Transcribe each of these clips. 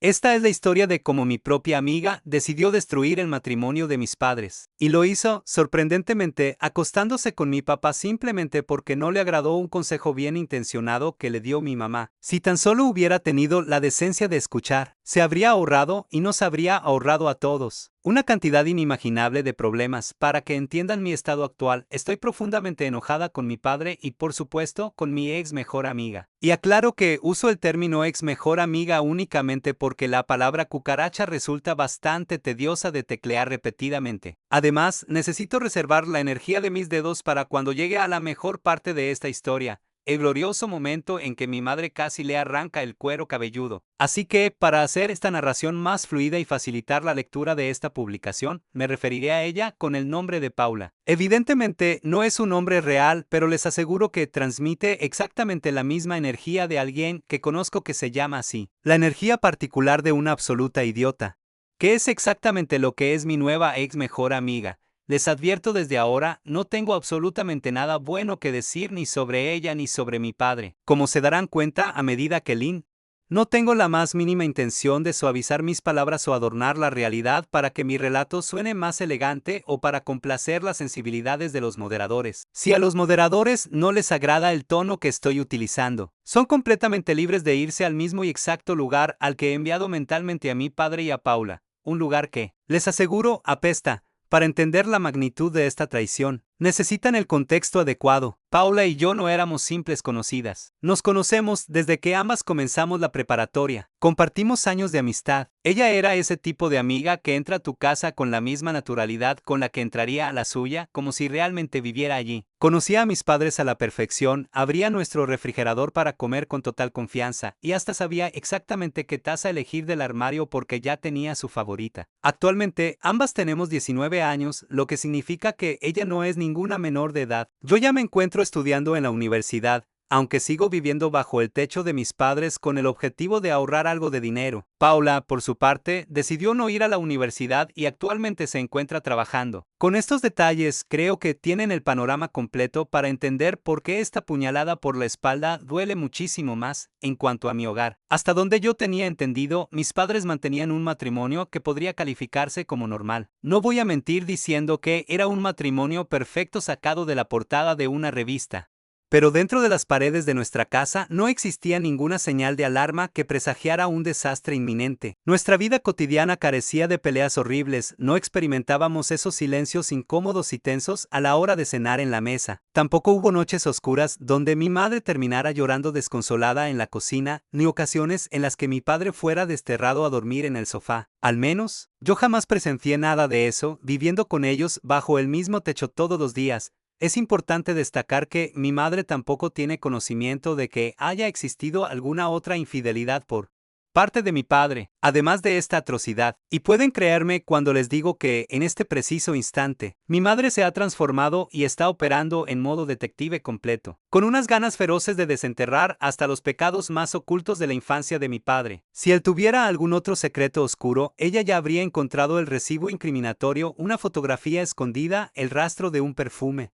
Esta es la historia de cómo mi propia amiga decidió destruir el matrimonio de mis padres. Y lo hizo, sorprendentemente, acostándose con mi papá simplemente porque no le agradó un consejo bien intencionado que le dio mi mamá. Si tan solo hubiera tenido la decencia de escuchar, se habría ahorrado y nos habría ahorrado a todos una cantidad inimaginable de problemas. Para que entiendan mi estado actual, estoy profundamente enojada con mi padre y, por supuesto, con mi ex mejor amiga. Y aclaro que uso el término ex mejor amiga únicamente porque la palabra cucaracha resulta bastante tediosa de teclear repetidamente. Además, necesito reservar la energía de mis dedos para cuando llegue a la mejor parte de esta historia, el glorioso momento en que mi madre casi le arranca el cuero cabelludo. Así que, para hacer esta narración más fluida y facilitar la lectura de esta publicación, me referiré a ella con el nombre de Paula. Evidentemente, no es un nombre real, pero les aseguro que transmite exactamente la misma energía de alguien que conozco que se llama así. La energía particular de una absoluta idiota. Que es exactamente lo que es mi nueva ex mejor amiga. Les advierto desde ahora, no tengo absolutamente nada bueno que decir ni sobre ella ni sobre mi padre. Como se darán cuenta a medida que no tengo la más mínima intención de suavizar mis palabras o adornar la realidad para que mi relato suene más elegante o para complacer las sensibilidades de los moderadores. Si a los moderadores no les agrada el tono que estoy utilizando, son completamente libres de irse al mismo y exacto lugar al que he enviado mentalmente a mi padre y a Paula. Un lugar que, les aseguro, apesta. Para entender la magnitud de esta traición, necesitan el contexto adecuado. Paula y yo no éramos simples conocidas. Nos conocemos desde que ambas comenzamos la preparatoria. Compartimos años de amistad. Ella era ese tipo de amiga que entra a tu casa con la misma naturalidad con la que entraría a la suya, como si realmente viviera allí. Conocía a mis padres a la perfección, abría nuestro refrigerador para comer con total confianza, y hasta sabía exactamente qué taza elegir del armario porque ya tenía su favorita. Actualmente, ambas tenemos 19 años, lo que significa que ella no es ninguna menor de edad. Yo ya me encuentro estudiando en la universidad, aunque sigo viviendo bajo el techo de mis padres con el objetivo de ahorrar algo de dinero. Paula, por su parte, decidió no ir a la universidad y actualmente se encuentra trabajando. Con estos detalles, creo que tienen el panorama completo para entender por qué esta puñalada por la espalda duele muchísimo más. En cuanto a mi hogar, hasta donde yo tenía entendido, mis padres mantenían un matrimonio que podría calificarse como normal. No voy a mentir diciendo que era un matrimonio perfecto sacado de la portada de una revista. Pero dentro de las paredes de nuestra casa no existía ninguna señal de alarma que presagiara un desastre inminente. Nuestra vida cotidiana carecía de peleas horribles, no experimentábamos esos silencios incómodos y tensos a la hora de cenar en la mesa. Tampoco hubo noches oscuras donde mi madre terminara llorando desconsolada en la cocina, ni ocasiones en las que mi padre fuera desterrado a dormir en el sofá. Al menos, yo jamás presencié nada de eso, viviendo con ellos bajo el mismo techo todos los días. Es importante destacar que mi madre tampoco tiene conocimiento de que haya existido alguna otra infidelidad por parte de mi padre, además de esta atrocidad. Y pueden creerme cuando les digo que, en este preciso instante, mi madre se ha transformado y está operando en modo detective completo, con unas ganas feroces de desenterrar hasta los pecados más ocultos de la infancia de mi padre. Si él tuviera algún otro secreto oscuro, ella ya habría encontrado el recibo incriminatorio, una fotografía escondida, el rastro de un perfume,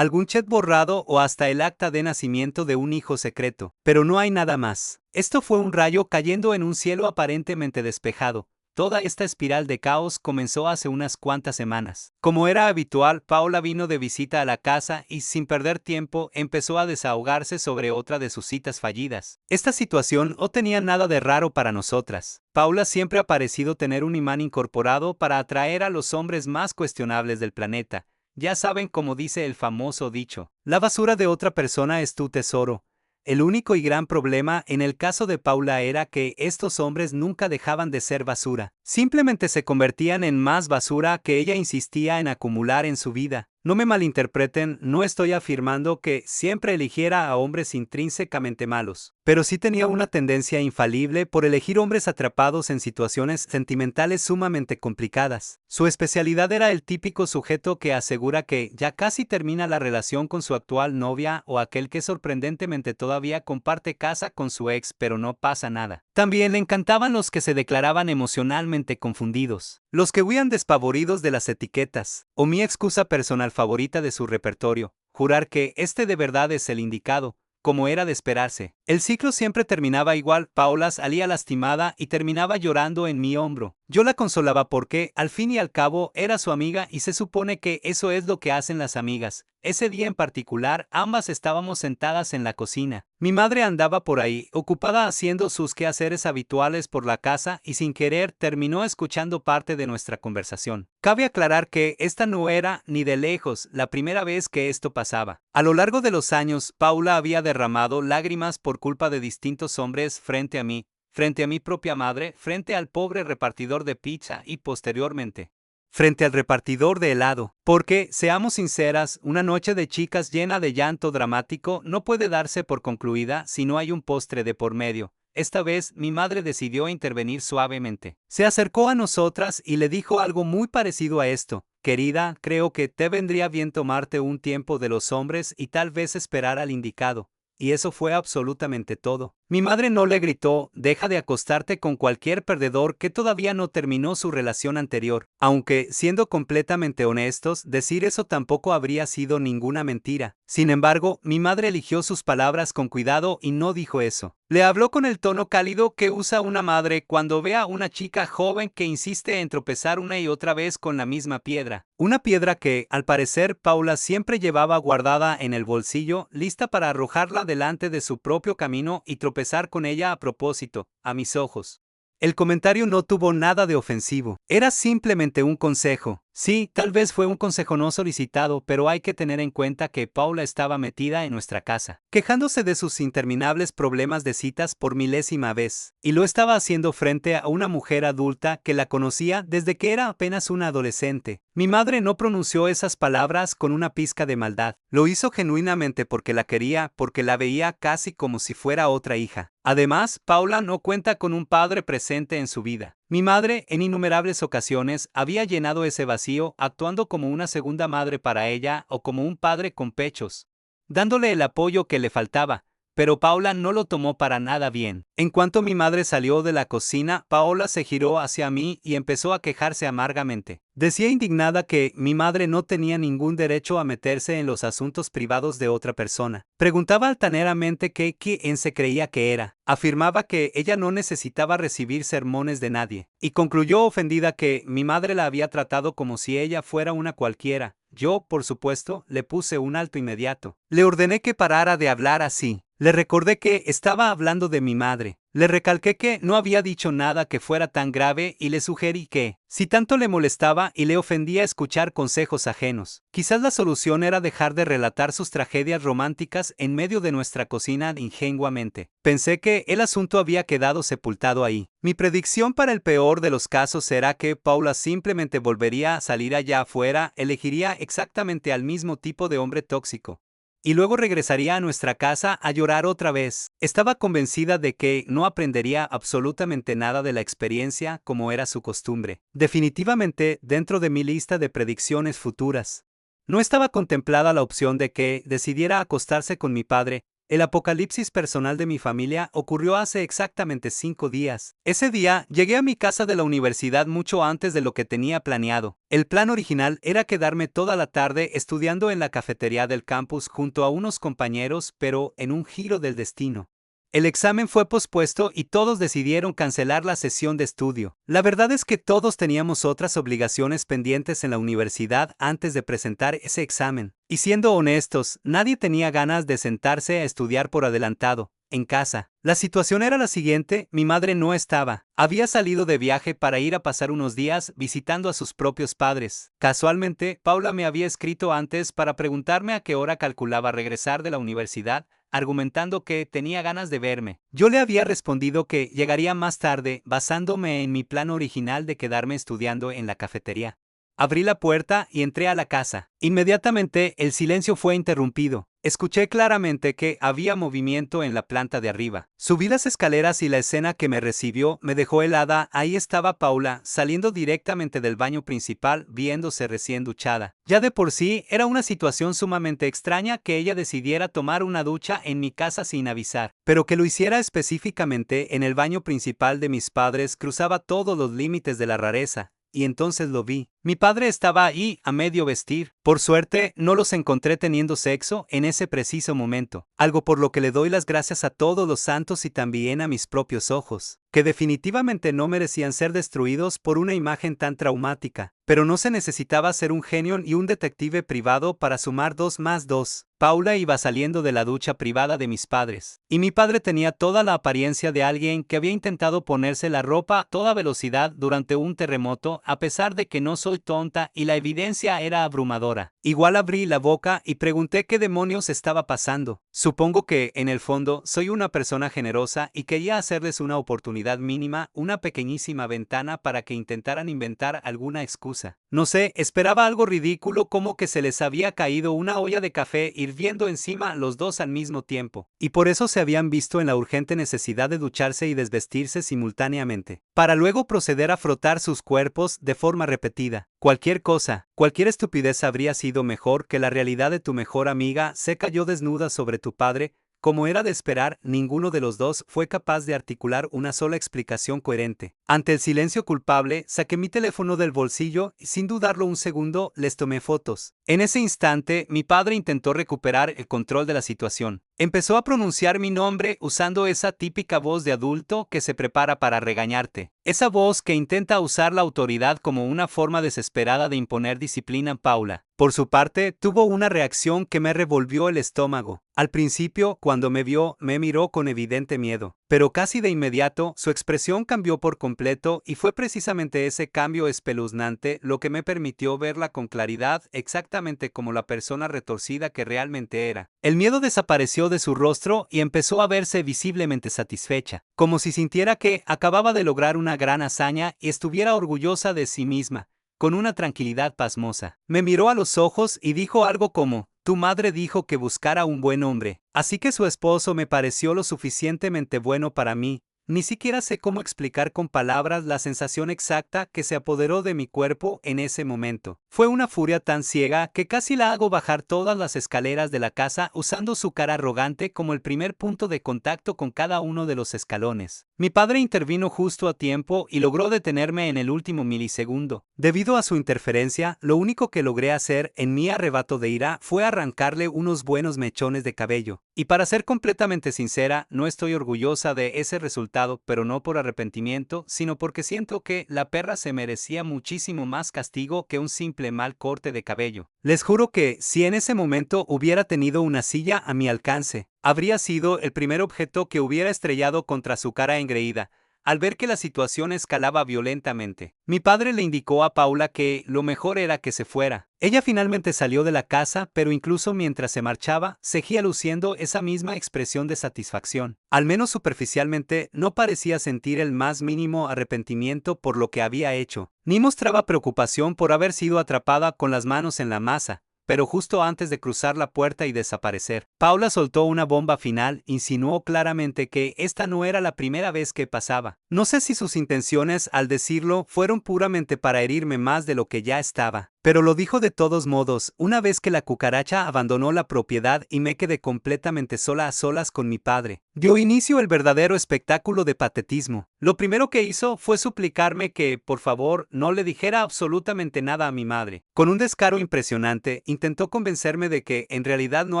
algún chat borrado o hasta el acta de nacimiento de un hijo secreto. Pero no hay nada más. Esto fue un rayo cayendo en un cielo aparentemente despejado. Toda esta espiral de caos comenzó hace unas cuantas semanas. Como era habitual, Paula vino de visita a la casa y, sin perder tiempo, empezó a desahogarse sobre otra de sus citas fallidas. Esta situación no tenía nada de raro para nosotras. Paula siempre ha parecido tener un imán incorporado para atraer a los hombres más cuestionables del planeta. Ya saben, como dice el famoso dicho, la basura de otra persona es tu tesoro. El único y gran problema en el caso de Paula era que estos hombres nunca dejaban de ser basura. Simplemente se convertían en más basura que ella insistía en acumular en su vida. No me malinterpreten, no estoy afirmando que siempre eligiera a hombres intrínsecamente malos, pero sí tenía una tendencia infalible por elegir hombres atrapados en situaciones sentimentales sumamente complicadas. Su especialidad era el típico sujeto que asegura que ya casi termina la relación con su actual novia o aquel que sorprendentemente todavía comparte casa con su ex pero no pasa nada. También le encantaban los que se declaraban emocionalmente confundidos, los que huían despavoridos de las etiquetas, o mi excusa personal favorita de su repertorio, jurar que este de verdad es el indicado, como era de esperarse. El ciclo siempre terminaba igual, Paula salía lastimada y terminaba llorando en mi hombro. Yo la consolaba porque, al fin y al cabo, era su amiga y se supone que eso es lo que hacen las amigas. Ese día en particular, ambas estábamos sentadas en la cocina. Mi madre andaba por ahí, ocupada haciendo sus quehaceres habituales por la casa y sin querer terminó escuchando parte de nuestra conversación. Cabe aclarar que esta no era, ni de lejos, la primera vez que esto pasaba. A lo largo de los años, Paula había derramado lágrimas por culpa de distintos hombres frente a mí, frente a mi propia madre, frente al pobre repartidor de pizza y posteriormente frente al repartidor de helado. Porque, seamos sinceras, una noche de chicas llena de llanto dramático no puede darse por concluida si no hay un postre de por medio. Esta vez mi madre decidió intervenir suavemente. Se acercó a nosotras y le dijo algo muy parecido a esto. Querida, creo que te vendría bien tomarte un tiempo de los hombres y tal vez esperar al indicado. Y eso fue absolutamente todo. Mi madre no le gritó, deja de acostarte con cualquier perdedor que todavía no terminó su relación anterior. Aunque, siendo completamente honestos, decir eso tampoco habría sido ninguna mentira. Sin embargo, mi madre eligió sus palabras con cuidado y no dijo eso. Le habló con el tono cálido que usa una madre cuando ve a una chica joven que insiste en tropezar una y otra vez con la misma piedra. Una piedra que, al parecer, Paula siempre llevaba guardada en el bolsillo, lista para arrojarla delante de su propio camino y tropezar con ella a propósito, a mis ojos. El comentario no tuvo nada de ofensivo. Era simplemente un consejo. Sí, tal vez fue un consejo no solicitado, pero hay que tener en cuenta que Paula estaba metida en nuestra casa, quejándose de sus interminables problemas de citas por milésima vez, y lo estaba haciendo frente a una mujer adulta que la conocía desde que era apenas una adolescente. Mi madre no pronunció esas palabras con una pizca de maldad. Lo hizo genuinamente porque la quería, porque la veía casi como si fuera otra hija. Además, Paula no cuenta con un padre presente en su vida. Mi madre, en innumerables ocasiones, había llenado ese vacío actuando como una segunda madre para ella o como un padre con pechos, dándole el apoyo que le faltaba. Pero Paula no lo tomó para nada bien. En cuanto mi madre salió de la cocina, Paola se giró hacia mí y empezó a quejarse amargamente. Decía indignada que mi madre no tenía ningún derecho a meterse en los asuntos privados de otra persona. Preguntaba altaneramente quién se creía que era. Afirmaba que ella no necesitaba recibir sermones de nadie. Y concluyó ofendida que mi madre la había tratado como si ella fuera una cualquiera. Yo, por supuesto, le puse un alto inmediato. Le ordené que parara de hablar así. Le recordé que estaba hablando de mi madre. Le recalqué que no había dicho nada que fuera tan grave y le sugerí que, si tanto le molestaba y le ofendía escuchar consejos ajenos, quizás la solución era dejar de relatar sus tragedias románticas en medio de nuestra cocina ingenuamente. Pensé que el asunto había quedado sepultado ahí. Mi predicción para el peor de los casos será que Paula simplemente volvería a salir allá afuera, elegiría exactamente al mismo tipo de hombre tóxico. Y luego regresaría a nuestra casa a llorar otra vez. Estaba convencida de que no aprendería absolutamente nada de la experiencia como era su costumbre. Definitivamente dentro de mi lista de predicciones futuras. No estaba contemplada la opción de que decidiera acostarse con mi padre. El apocalipsis personal de mi familia ocurrió hace exactamente 5 días. Ese día llegué a mi casa de la universidad mucho antes de lo que tenía planeado. El plan original era quedarme toda la tarde estudiando en la cafetería del campus junto a unos compañeros, pero en un giro del destino. El examen fue pospuesto y todos decidieron cancelar la sesión de estudio. La verdad es que todos teníamos otras obligaciones pendientes en la universidad antes de presentar ese examen. Y siendo honestos, nadie tenía ganas de sentarse a estudiar por adelantado, en casa. La situación era la siguiente, mi madre no estaba. Había salido de viaje para ir a pasar unos días visitando a sus propios padres. Casualmente, Paula me había escrito antes para preguntarme a qué hora calculaba regresar de la universidad, argumentando que tenía ganas de verme. Yo le había respondido que llegaría más tarde, basándome en mi plan original de quedarme estudiando en la cafetería. Abrí la puerta y entré a la casa. Inmediatamente el silencio fue interrumpido. Escuché claramente que había movimiento en la planta de arriba. Subí las escaleras y la escena que me recibió me dejó helada. Ahí estaba Paula, saliendo directamente del baño principal, viéndose recién duchada. Ya de por sí era una situación sumamente extraña que ella decidiera tomar una ducha en mi casa sin avisar, pero que lo hiciera específicamente en el baño principal de mis padres cruzaba todos los límites de la rareza. y entonces lo vi. Mi padre estaba ahí, a medio vestir. Por suerte, no los encontré teniendo sexo en ese preciso momento, algo por lo que le doy las gracias a todos los santos y también a mis propios ojos, que definitivamente no merecían ser destruidos por una imagen tan traumática. Pero no se necesitaba ser un genio y un detective privado para sumar 2 más 2. Paula iba saliendo de la ducha privada de mis padres, y mi padre tenía toda la apariencia de alguien que había intentado ponerse la ropa a toda velocidad durante un terremoto, a pesar de que no soy tonta y la evidencia era abrumadora. Igual abrí la boca y pregunté qué demonios estaba pasando. Supongo que, en el fondo, soy una persona generosa y quería hacerles una oportunidad mínima, una pequeñísima ventana para que intentaran inventar alguna excusa. No sé, esperaba algo ridículo como que se les había caído una olla de café hirviendo encima los dos al mismo tiempo, y por eso se habían visto en la urgente necesidad de ducharse y desvestirse simultáneamente, para luego proceder a frotar sus cuerpos de forma repetida. Cualquier cosa, cualquier estupidez habría sido mejor que la realidad de tu mejor amiga se cayó desnuda sobre tu padre. Como era de esperar, ninguno de los dos fue capaz de articular una sola explicación coherente. Ante el silencio culpable, saqué mi teléfono del bolsillo y sin dudarlo un segundo, les tomé fotos. En ese instante, mi padre intentó recuperar el control de la situación. Empezó a pronunciar mi nombre usando esa típica voz de adulto que se prepara para regañarte. Esa voz que intenta usar la autoridad como una forma desesperada de imponer disciplina en Paula. Por su parte, tuvo una reacción que me revolvió el estómago. Al principio, cuando me vio, me miró con evidente miedo. Pero casi de inmediato, su expresión cambió por completo y fue precisamente ese cambio espeluznante lo que me permitió verla con claridad, exactamente como la persona retorcida que realmente era. El miedo desapareció de su rostro y empezó a verse visiblemente satisfecha, como si sintiera que acababa de lograr una gran hazaña y estuviera orgullosa de sí misma, con una tranquilidad pasmosa. Me miró a los ojos y dijo algo como: tu madre dijo que buscara un buen hombre, así que su esposo me pareció lo suficientemente bueno para mí. Ni siquiera sé cómo explicar con palabras la sensación exacta que se apoderó de mi cuerpo en ese momento. Fue una furia tan ciega que casi la hago bajar todas las escaleras de la casa usando su cara arrogante como el primer punto de contacto con cada uno de los escalones. Mi padre intervino justo a tiempo y logró detenerme en el último milisegundo. Debido a su interferencia, lo único que logré hacer en mi arrebato de ira fue arrancarle unos buenos mechones de cabello. Y para ser completamente sincera, no estoy orgullosa de ese resultado, pero no por arrepentimiento, sino porque siento que la perra se merecía muchísimo más castigo que un simple mal corte de cabello. Les juro que, si en ese momento hubiera tenido una silla a mi alcance, habría sido el primer objeto que hubiera estrellado contra su cara engreída, al ver que la situación escalaba violentamente. Mi padre le indicó a Paula que lo mejor era que se fuera. Ella finalmente salió de la casa, pero incluso mientras se marchaba, seguía luciendo esa misma expresión de satisfacción. Al menos superficialmente, no parecía sentir el más mínimo arrepentimiento por lo que había hecho, ni mostraba preocupación por haber sido atrapada con las manos en la masa. Pero justo antes de cruzar la puerta y desaparecer, Paula soltó una bomba final, insinuó claramente que esta no era la primera vez que pasaba. No sé si sus intenciones al decirlo fueron puramente para herirme más de lo que ya estaba, pero lo dijo de todos modos, una vez que la cucaracha abandonó la propiedad y me quedé completamente sola a solas con mi padre. Dio inicio el verdadero espectáculo de patetismo. Lo primero que hizo fue suplicarme que, por favor, no le dijera absolutamente nada a mi madre. Con un descaro impresionante, intentó convencerme de que en realidad no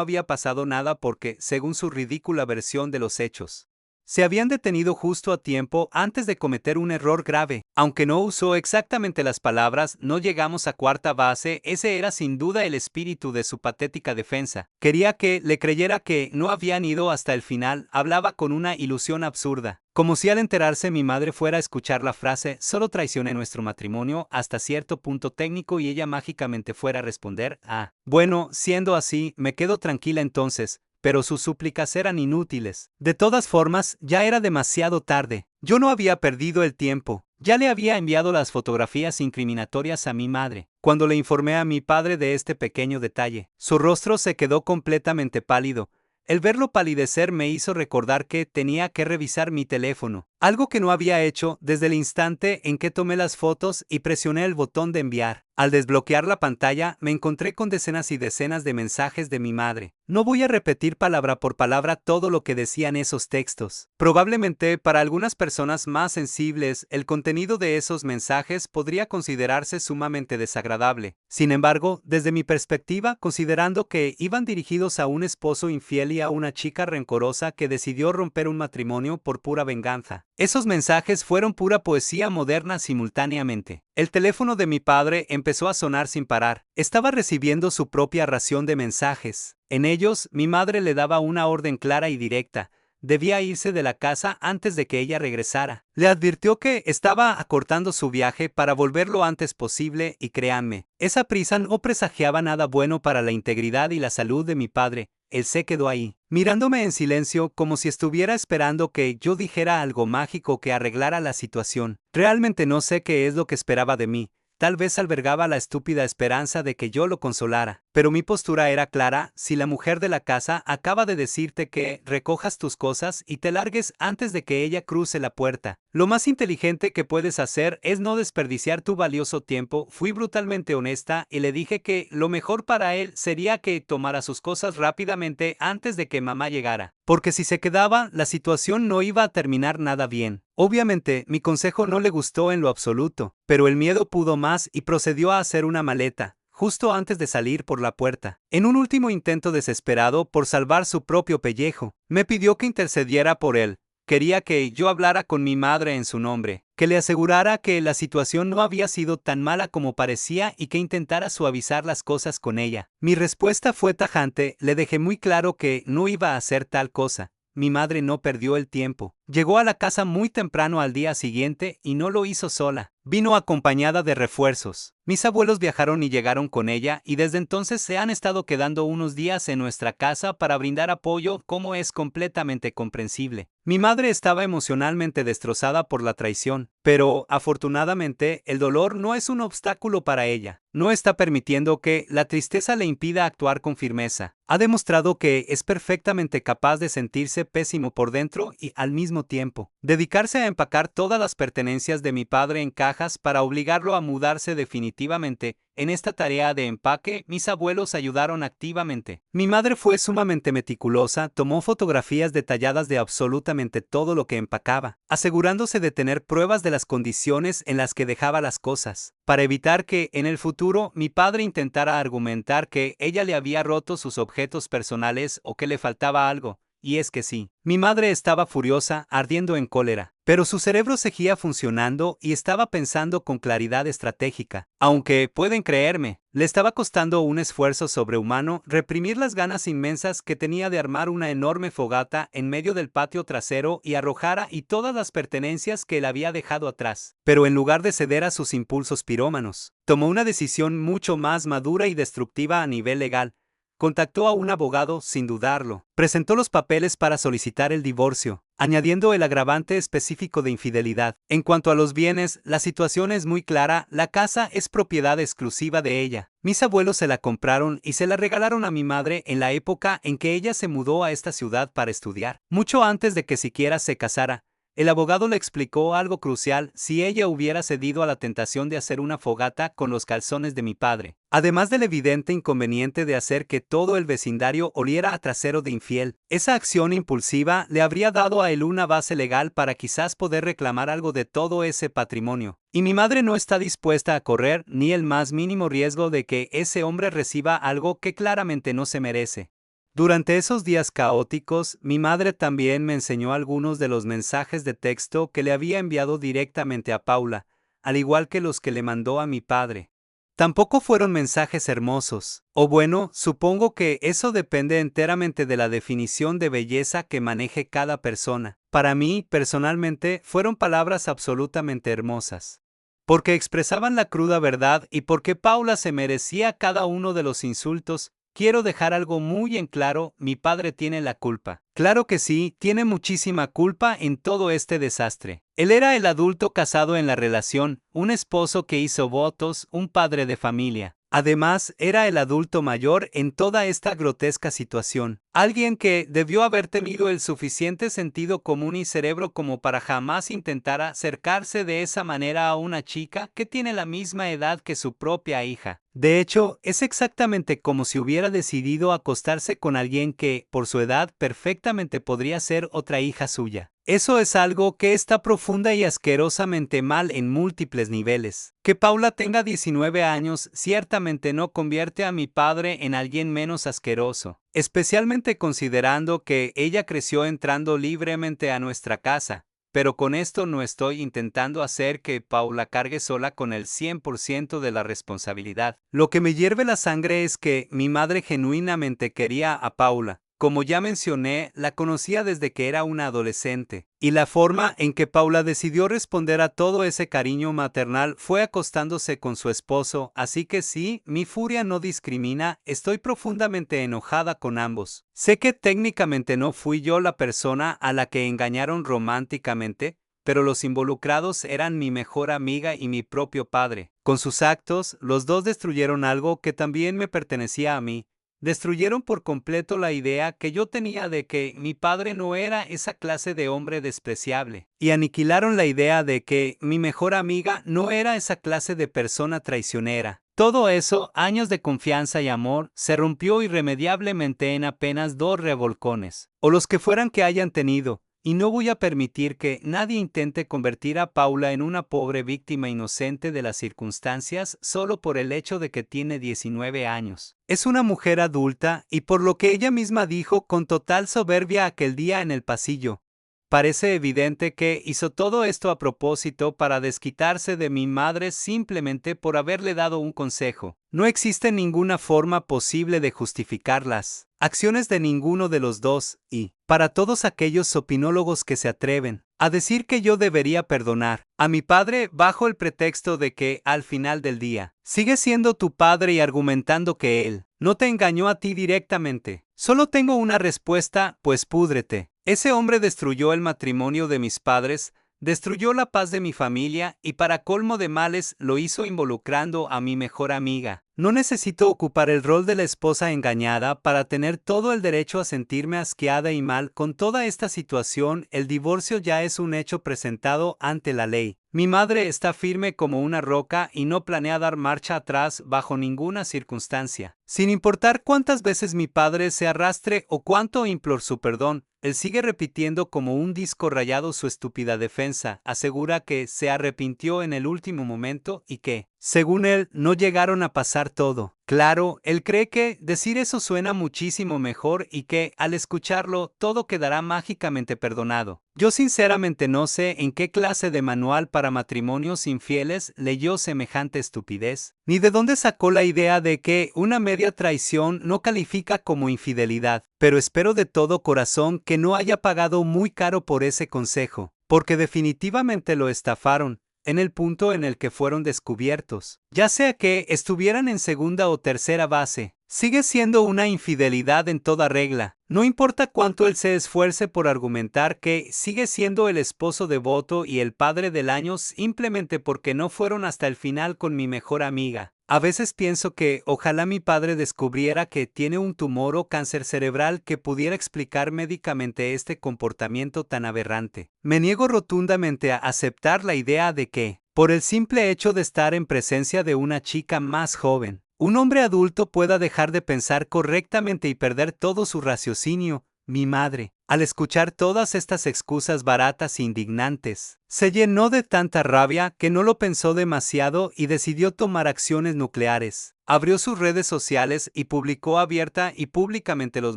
había pasado nada porque, según su ridícula versión de los hechos, se habían detenido justo a tiempo antes de cometer un error grave. Aunque no usó exactamente las palabras, no llegamos a cuarta base, ese era sin duda el espíritu de su patética defensa. Quería que le creyera que no habían ido hasta el final, hablaba con una ilusión absurda. Como si al enterarse mi madre fuera a escuchar la frase «solo traicioné nuestro matrimonio» hasta cierto punto técnico y ella mágicamente fuera a responder «ah, bueno, siendo así, me quedo tranquila entonces». Pero sus súplicas eran inútiles. De todas formas, ya era demasiado tarde. Yo no había perdido el tiempo. Ya le había enviado las fotografías incriminatorias a mi madre. Cuando le informé a mi padre de este pequeño detalle, su rostro se quedó completamente pálido. El verlo palidecer me hizo recordar que tenía que revisar mi teléfono, algo que no había hecho desde el instante en que tomé las fotos y presioné el botón de enviar. Al desbloquear la pantalla, me encontré con decenas y decenas de mensajes de mi madre. No voy a repetir palabra por palabra todo lo que decían esos textos. Probablemente, para algunas personas más sensibles, el contenido de esos mensajes podría considerarse sumamente desagradable. Sin embargo, desde mi perspectiva, considerando que iban dirigidos a un esposo infiel y a una chica rencorosa que decidió romper un matrimonio por pura venganza, esos mensajes fueron pura poesía moderna simultáneamente. El teléfono de mi padre empezó a sonar sin parar. Estaba recibiendo su propia ración de mensajes. En ellos, mi madre le daba una orden clara y directa. Debía irse de la casa antes de que ella regresara. Le advirtió que estaba acortando su viaje para volver lo antes posible y créanme, esa prisa no presagiaba nada bueno para la integridad y la salud de mi padre. Él se quedó ahí, mirándome en silencio como si estuviera esperando que yo dijera algo mágico que arreglara la situación. Realmente no sé qué es lo que esperaba de mí. Tal vez albergaba la estúpida esperanza de que yo lo consolara, pero mi postura era clara: si la mujer de la casa acaba de decirte que recojas tus cosas y te largues antes de que ella cruce la puerta, lo más inteligente que puedes hacer es no desperdiciar tu valioso tiempo. Fui brutalmente honesta y le dije que lo mejor para él sería que tomara sus cosas rápidamente antes de que mamá llegara, porque si se quedaba, la situación no iba a terminar nada bien. Obviamente, mi consejo no le gustó en lo absoluto, pero el miedo pudo más y procedió a hacer una maleta, justo antes de salir por la puerta. En un último intento desesperado por salvar su propio pellejo, me pidió que intercediera por él. Quería que yo hablara con mi madre en su nombre, que le asegurara que la situación no había sido tan mala como parecía y que intentara suavizar las cosas con ella. Mi respuesta fue tajante: le dejé muy claro que no iba a hacer tal cosa. Mi madre no perdió el tiempo. Llegó a la casa muy temprano al día siguiente y no lo hizo sola. Vino acompañada de refuerzos. Mis abuelos viajaron y llegaron con ella y desde entonces se han estado quedando unos días en nuestra casa para brindar apoyo, como es completamente comprensible. Mi madre estaba emocionalmente destrozada por la traición, pero afortunadamente el dolor no es un obstáculo para ella. No está permitiendo que la tristeza le impida actuar con firmeza. Ha demostrado que es perfectamente capaz de sentirse pésimo por dentro y al mismo tiempo dedicarse a empacar todas las pertenencias de mi padre en cajas para obligarlo a mudarse definitivamente. En esta tarea de empaque, mis abuelos ayudaron activamente. Mi madre fue sumamente meticulosa, tomó fotografías detalladas de absolutamente todo lo que empacaba, asegurándose de tener pruebas de las condiciones en las que dejaba las cosas, para evitar que, en el futuro, mi padre intentara argumentar que ella le había roto sus objetos personales o que le faltaba algo. Y es que sí, mi madre estaba furiosa, ardiendo en cólera, pero su cerebro seguía funcionando y estaba pensando con claridad estratégica. Aunque, pueden creerme, le estaba costando un esfuerzo sobrehumano reprimir las ganas inmensas que tenía de armar una enorme fogata en medio del patio trasero y arrojar ahí todas las pertenencias que él había dejado atrás. Pero en lugar de ceder a sus impulsos pirómanos, tomó una decisión mucho más madura y destructiva a nivel legal. Contactó a un abogado sin dudarlo. Presentó los papeles para solicitar el divorcio, añadiendo el agravante específico de infidelidad. En cuanto a los bienes, la situación es muy clara: la casa es propiedad exclusiva de ella. Mis abuelos se la compraron y se la regalaron a mi madre en la época en que ella se mudó a esta ciudad para estudiar, mucho antes de que siquiera se casara. El abogado le explicó algo crucial: si ella hubiera cedido a la tentación de hacer una fogata con los calzones de mi padre, además del evidente inconveniente de hacer que todo el vecindario oliera a trasero de infiel, esa acción impulsiva le habría dado a él una base legal para quizás poder reclamar algo de todo ese patrimonio. Y mi madre no está dispuesta a correr ni el más mínimo riesgo de que ese hombre reciba algo que claramente no se merece. Durante esos días caóticos, mi madre también me enseñó algunos de los mensajes de texto que le había enviado directamente a Paula, al igual que los que le mandó a mi padre. Tampoco fueron mensajes hermosos, o bueno, supongo que eso depende enteramente de la definición de belleza que maneje cada persona. Para mí, personalmente, fueron palabras absolutamente hermosas, porque expresaban la cruda verdad y porque Paula se merecía cada uno de los insultos. Quiero dejar algo muy en claro: mi padre tiene la culpa. Claro que sí, tiene muchísima culpa en todo este desastre. Él era el adulto casado en la relación, un esposo que hizo votos, un padre de familia. Además, era el adulto mayor en toda esta grotesca situación. Alguien que debió haber tenido el suficiente sentido común y cerebro como para jamás intentar acercarse de esa manera a una chica que tiene la misma edad que su propia hija. De hecho, es exactamente como si hubiera decidido acostarse con alguien que, por su edad, perfectamente podría ser otra hija suya. Eso es algo que está profunda y asquerosamente mal en múltiples niveles. Que Paula tenga 19 años ciertamente no convierte a mi padre en alguien menos asqueroso, especialmente considerando que ella creció entrando libremente a nuestra casa. Pero con esto no estoy intentando hacer que Paula cargue sola con el 100% de la responsabilidad. Lo que me hierve la sangre es que mi madre genuinamente quería a Paula. Como ya mencioné, la conocía desde que era una adolescente, y la forma en que Paula decidió responder a todo ese cariño maternal fue acostándose con su esposo, así que sí, mi furia no discrimina, estoy profundamente enojada con ambos. Sé que técnicamente no fui yo la persona a la que engañaron románticamente, pero los involucrados eran mi mejor amiga y mi propio padre. Con sus actos, los dos destruyeron algo que también me pertenecía a mí. Destruyeron por completo la idea que yo tenía de que mi padre no era esa clase de hombre despreciable, y aniquilaron la idea de que mi mejor amiga no era esa clase de persona traicionera. Todo eso, años de confianza y amor, se rompió irremediablemente en apenas 2 revolcones, o los que fueran que hayan tenido. Y no voy a permitir que nadie intente convertir a Paula en una pobre víctima inocente de las circunstancias solo por el hecho de que tiene 19 años. Es una mujer adulta y por lo que ella misma dijo con total soberbia aquel día en el pasillo. Parece evidente que hizo todo esto a propósito para desquitarse de mi madre simplemente por haberle dado un consejo. No existe ninguna forma posible de justificar las acciones de ninguno de los dos y, para todos aquellos opinólogos que se atreven a decir que yo debería perdonar a mi padre bajo el pretexto de que, al final del día, sigue siendo tu padre y argumentando que él no te engañó a ti directamente. Solo tengo una respuesta, pues púdrete. Ese hombre destruyó el matrimonio de mis padres, destruyó la paz de mi familia y para colmo de males lo hizo involucrando a mi mejor amiga. No necesito ocupar el rol de la esposa engañada para tener todo el derecho a sentirme asqueada y mal con toda esta situación. El divorcio ya es un hecho presentado ante la ley. Mi madre está firme como una roca y no planea dar marcha atrás bajo ninguna circunstancia. Sin importar cuántas veces mi padre se arrastre o cuánto implore su perdón, él sigue repitiendo como un disco rayado su estúpida defensa, asegura que se arrepintió en el último momento y que, según él, no llegaron a pasar todo. Claro, él cree que decir eso suena muchísimo mejor y que, al escucharlo, todo quedará mágicamente perdonado. Yo sinceramente no sé en qué clase de manual para matrimonios infieles leyó semejante estupidez, ni de dónde sacó la idea de que una media traición no califica como infidelidad, pero espero de todo corazón que no haya pagado muy caro por ese consejo, porque definitivamente lo estafaron en el punto en el que fueron descubiertos. Ya sea que estuvieran en segunda o tercera base, sigue siendo una infidelidad en toda regla. No importa cuánto él se esfuerce por argumentar que sigue siendo el esposo devoto y el padre del año simplemente porque no fueron hasta el final con mi mejor amiga. A veces pienso que ojalá mi padre descubriera que tiene un tumor o cáncer cerebral que pudiera explicar médicamente este comportamiento tan aberrante. Me niego rotundamente a aceptar la idea de que, por el simple hecho de estar en presencia de una chica más joven, un hombre adulto pueda dejar de pensar correctamente y perder todo su raciocinio. Mi madre, al escuchar todas estas excusas baratas e indignantes, se llenó de tanta rabia que no lo pensó demasiado y decidió tomar acciones nucleares. Abrió sus redes sociales y publicó abierta y públicamente los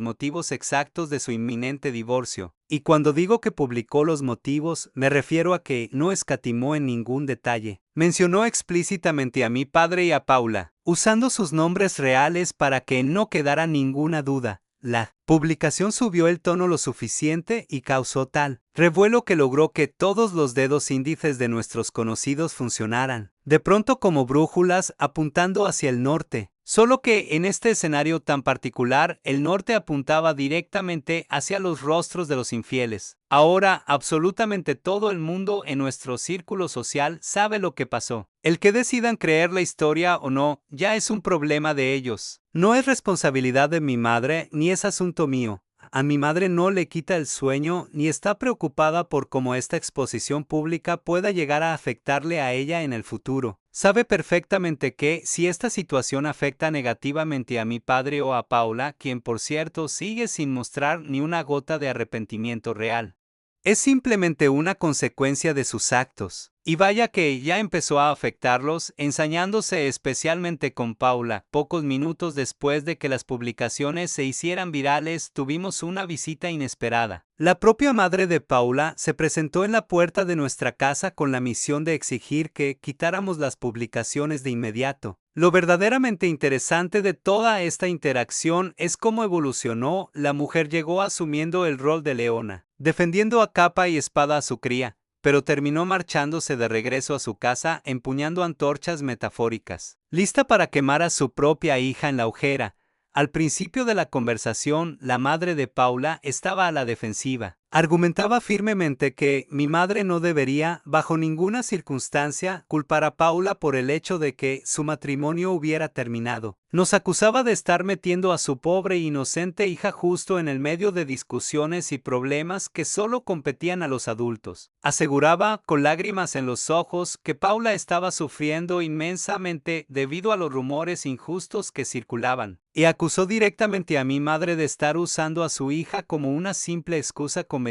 motivos exactos de su inminente divorcio. Y cuando digo que publicó los motivos, me refiero a que no escatimó en ningún detalle. Mencionó explícitamente a mi padre y a Paula, usando sus nombres reales para que no quedara ninguna duda. La publicación subió el tono lo suficiente y causó tal revuelo que logró que todos los dedos índices de nuestros conocidos funcionaran, de pronto como brújulas apuntando hacia el norte. Solo que en este escenario tan particular, el norte apuntaba directamente hacia los rostros de los infieles. Ahora, absolutamente todo el mundo en nuestro círculo social sabe lo que pasó. El que decidan creer la historia o no, ya es un problema de ellos. No es responsabilidad de mi madre, ni es asunto mío. A mi madre no le quita el sueño ni está preocupada por cómo esta exposición pública pueda llegar a afectarle a ella en el futuro. Sabe perfectamente que, si esta situación afecta negativamente a mi padre o a Paula, quien por cierto sigue sin mostrar ni una gota de arrepentimiento real, es simplemente una consecuencia de sus actos. Y vaya que ya empezó a afectarlos, ensañándose especialmente con Paula. Pocos minutos después de que las publicaciones se hicieran virales, tuvimos una visita inesperada. La propia madre de Paula se presentó en la puerta de nuestra casa con la misión de exigir que quitáramos las publicaciones de inmediato. Lo verdaderamente interesante de toda esta interacción es cómo evolucionó. La mujer llegó asumiendo el rol de leona, defendiendo a capa y espada a su cría, pero terminó marchándose de regreso a su casa empuñando antorchas metafóricas, lista para quemar a su propia hija en la hoguera. Al principio de la conversación, la madre de Paula estaba a la defensiva. Argumentaba firmemente que mi madre no debería, bajo ninguna circunstancia, culpar a Paula por el hecho de que su matrimonio hubiera terminado. Nos acusaba de estar metiendo a su pobre e inocente hija justo en el medio de discusiones y problemas que solo competían a los adultos. Aseguraba, con lágrimas en los ojos, que Paula estaba sufriendo inmensamente debido a los rumores injustos que circulaban, y acusó directamente a mi madre de estar usando a su hija como una simple excusa conveniente